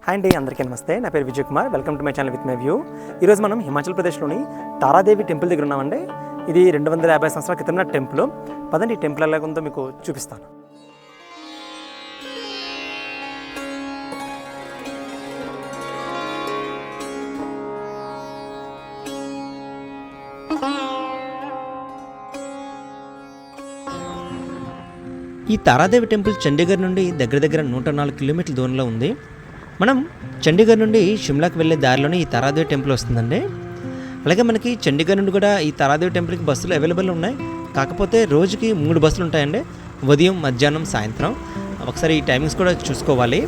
Hi అండి, అందరికీ నమస్తే. నా పేరు Vijay Kumar. Welcome to my channel with my view. ఈరోజు మనం హిమాచల్ ప్రదేశ్లోని తారాదేవి టెంపుల్ దగ్గర ఉన్నామండి. ఇది 250 సంవత్సరాల క్రితం టెంపుల్. పదండి, ఈ టెంపుల్ ఎలా ఉందో మీకు చూపిస్తాను. ఈ తారాదేవి టెంపుల్ చండీగఢ్ నుండి దగ్గర 104 కిలోమీటర్ల దూరంలో ఉంది. మనం చండీగఢ్ నుండి షిమ్లాకి వెళ్ళే దారిలోనే ఈ తారాదేవి టెంపుల్ వస్తుందండి. అలాగే మనకి చండీగఢ్ నుండి కూడా ఈ తారాదేవి టెంపుల్కి బస్సులు అవైలబుల్ ఉన్నాయి. కాకపోతే రోజుకి 3 బస్సులు ఉంటాయండి, ఉదయం, మధ్యాహ్నం, సాయంత్రం. ఒకసారి ఈ టైమింగ్స్ కూడా చూసుకోవాలి.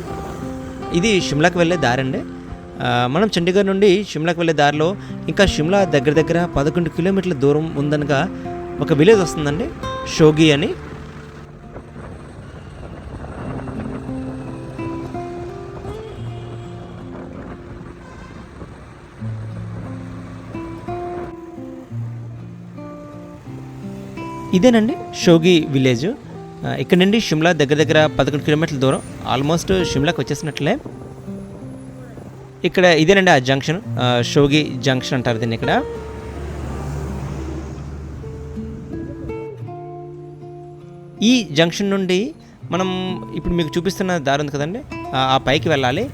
ఇది షిమ్లాకి వెళ్ళే దారి అండి. మనం చండీగఢ్ నుండి షిమ్లాకి వెళ్ళే దారిలో ఇంకా షిమ్లా దగ్గర 11 కిలోమీటర్ల దూరం ఉందనగా ఒక విలేజ్ వస్తుందండి, షోగి అని. ఇదేనండి షోగి విలేజ్. ఇక్కడ నుండి షిమ్లా దగ్గర 11 కిలోమీటర్ల దూరం. ఆల్మోస్ట్ షిమ్లాకి వచ్చేసినట్లే. ఇక్కడ ఇదేనండి ఆ జంక్షన్, షోగి జంక్షన్ అంటారు దీన్ని. ఇక్కడ ఈ జంక్షన్ నుండి మనం ఇప్పుడు మీకు చూపిస్తున్న దారి ఉంది కదండి, ఆ పైకి వెళ్ళాలి.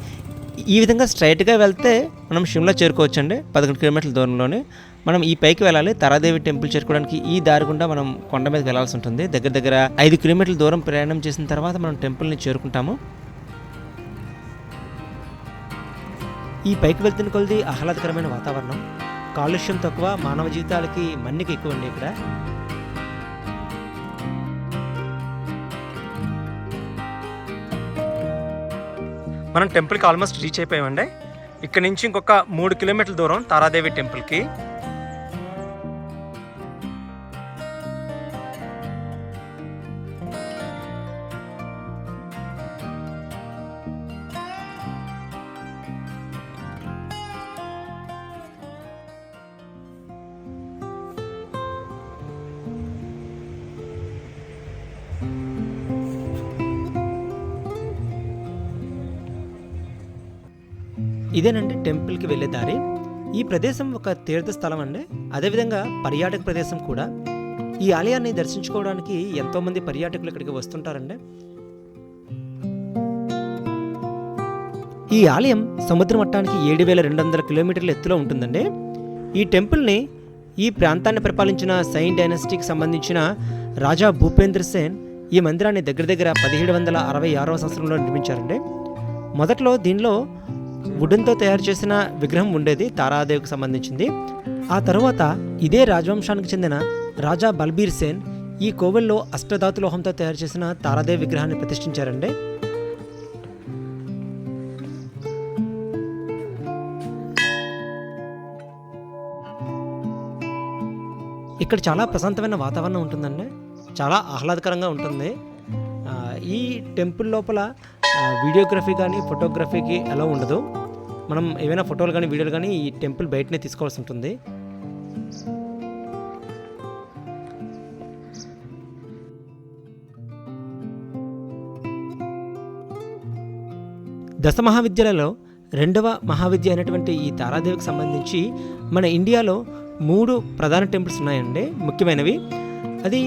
ఈ విధంగా స్ట్రైట్గా వెళ్తే మనం షిమ్లా చేరుకోవచ్చండి. 11 కిలోమీటర్ల దూరంలోనే మనం ఈ పైకి వెళ్ళాలి. తారాదేవి టెంపుల్ చేరుకోవడానికి ఈ దారి గుండా మనం కొండ మీదకి వెళ్ళాల్సి ఉంటుంది. దగ్గర 5 కిలోమీటర్ల దూరం ప్రయాణం చేసిన తర్వాత మనం టెంపుల్ని చేరుకుంటాము. ఈ పైకి వెళ్తున్న కొలది ఆహ్లాదకరమైన వాతావరణం, కాలుష్యం తక్కువ, మానవ జీవితాలకి మన్నిక ఎక్కువ అండి ఇక్కడ. మనం టెంపుల్కి ఆల్మోస్ట్ రీచ్ అయిపోయామండి. ఇక్కడ నుంచి ఇంకొక 3 కిలోమీటర్ల దూరం తారాదేవి టెంపుల్కి. ఇదేనండి టెంపుల్కి వెళ్ళే దారి. ఈ ప్రదేశం ఒక తీర్థస్థలం అండి, అదేవిధంగా పర్యాటక ప్రదేశం కూడా. ఈ ఆలయాన్ని దర్శించుకోవడానికి ఎంతోమంది పర్యాటకులు ఇక్కడికి వస్తుంటారండి. ఈ ఆలయం సముద్ర మట్టానికి 7200 కిలోమీటర్ల ఎత్తులో ఉంటుందండి. ఈ టెంపుల్ని ఈ ప్రాంతాన్ని పరిపాలించిన సైన్ డైనస్టీకి సంబంధించిన రాజా భూపేంద్ర సేన్ ఈ మందిరాన్ని దగ్గర 1766వ సంవత్సరంలో నిర్మించారండి. మొదట్లో దీనిలో వుడెన్తో తయారు చేసిన విగ్రహం ఉండేది, తారాదేవికి సంబంధించింది. ఆ తరువాత ఇదే రాజవంశానికి చెందిన రాజా బల్బీర్ సేన్ ఈ కోవెల్లో అష్టధాతు లోహంతో తయారు చేసిన తారాదేవి విగ్రహాన్ని ప్రతిష్ఠించారండి. ఇక్కడ చాలా ప్రశాంతమైన వాతావరణం ఉంటుందండి, చాలా ఆహ్లాదకరంగా ఉంటుంది. ఈ టెంపుల్ లోపల వీడియోగ్రఫీ కానీ ఫోటోగ్రఫీకి అలా ఉండదు. మనం ఏవైనా ఫోటోలు కానీ వీడియోలు కానీ ఈ టెంపుల్ బయటనే తీసుకోవాల్సి ఉంటుంది. దశ మహావిద్యలలో 2వ మహావిద్య అయినటువంటి ఈ తారాదేవికి సంబంధించి మన ఇండియాలో 3 ప్రధాన టెంపుల్స్ ఉన్నాయండి, ముఖ్యమైనవి. అది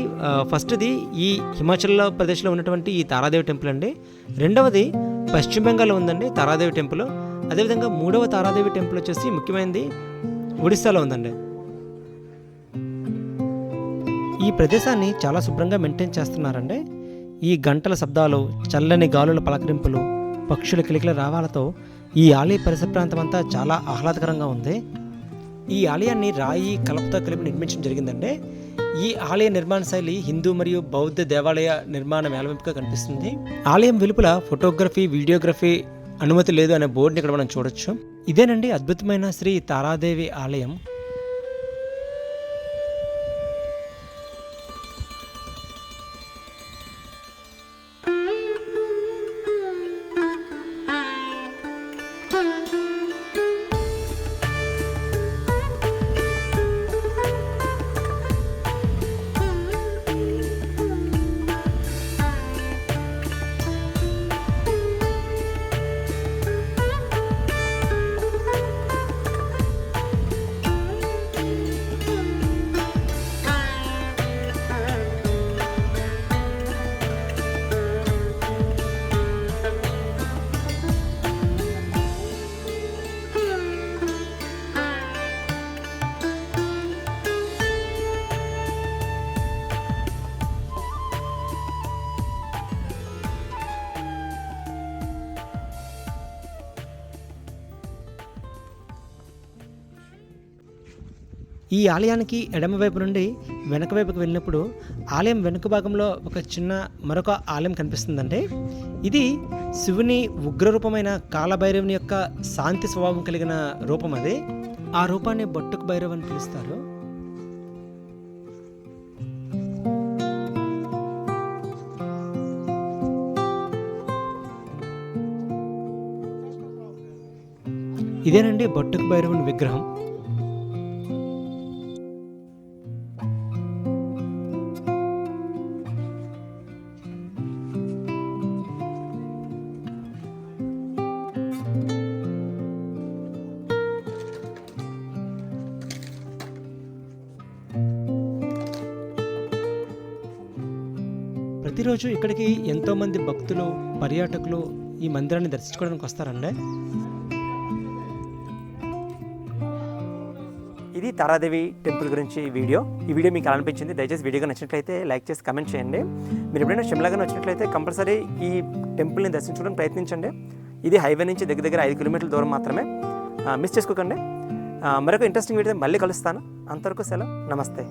ఫస్ట్ది ఈ హిమాచల్ ప్రదేశ్లో ఉన్నటువంటి ఈ తారాదేవి టెంపుల్ అండి. రెండవది పశ్చిమ బెంగాల్లో ఉందండి తారాదేవి టెంపుల్. అదేవిధంగా 3వ తారాదేవి టెంపుల్ వచ్చేసి ముఖ్యమైనది ఒడిస్సాలో ఉందండి. ఈ ప్రదేశాన్ని చాలా శుభ్రంగా మెయింటైన్ చేస్తున్నారండి. ఈ గంటల శబ్దాలు, చల్లని గాలుల పలకరింపులు, పక్షుల కిలకిల రావాలతో ఈ ఆలయ పరిసర ప్రాంతం అంతా చాలా ఆహ్లాదకరంగా ఉంది. ఈ ఆలయాన్ని రాయి కలపతో కలిపి నిర్మించడం జరిగిందండి. ఈ ఆలయ నిర్మాణ శైలి హిందూ మరియు బౌద్ధ దేవాలయ నిర్మాణ మేళవింపుగా కనిపిస్తుంది. ఆలయం వెలుపల ఫోటోగ్రఫీ, వీడియోగ్రఫీ అనుమతి లేదు అనే బోర్డుని ఇక్కడ మనం చూడొచ్చు. ఇదేనండి అద్భుతమైన శ్రీ తారాదేవి ఆలయం. ఈ ఆలయానికి ఎడమవైపు నుండి వెనక వైపుకి వెళ్ళినప్పుడు ఆలయం వెనుక భాగంలో ఒక చిన్న మరొక ఆలయం కనిపిస్తుందండి. ఇది శివుని ఉగ్రరూపమైన కాలభైరవుని యొక్క శాంతి స్వభావం కలిగిన రూపం అది. ఆ రూపాన్ని బొట్టుకు భైరవ్ అని పిలుస్తారు. ఇదేనండి బొట్టుకు భైరవుని విగ్రహం. ప్రతిరోజు ఇక్కడికి ఎంతోమంది భక్తులు, పర్యాటకులు ఈ మందిరాన్ని దర్శించుకోవడానికి వస్తారండి. ఇది తారాదేవి టెంపుల్ గురించి వీడియో. ఈ వీడియో మీకు అనిపించింది, దయచేసి వీడియోగా నచ్చినట్లయితే లైక్ చేసి కమెంట్ చేయండి. మీరు ఎప్పుడైనా షిమ్లాగా వచ్చినట్లయితే కంపల్సరీ ఈ టెంపుల్ని దర్శించుకోవడానికి ప్రయత్నించండి. ఇది హైవే నుంచి దగ్గర 5 కిలోమీటర్ల దూరం మాత్రమే. మిస్ చేసుకోకండి. మరొక ఇంట్రెస్టింగ్ వీడియో మళ్ళీ కలుస్తాను. అంతవరకు సెలవు, నమస్తే.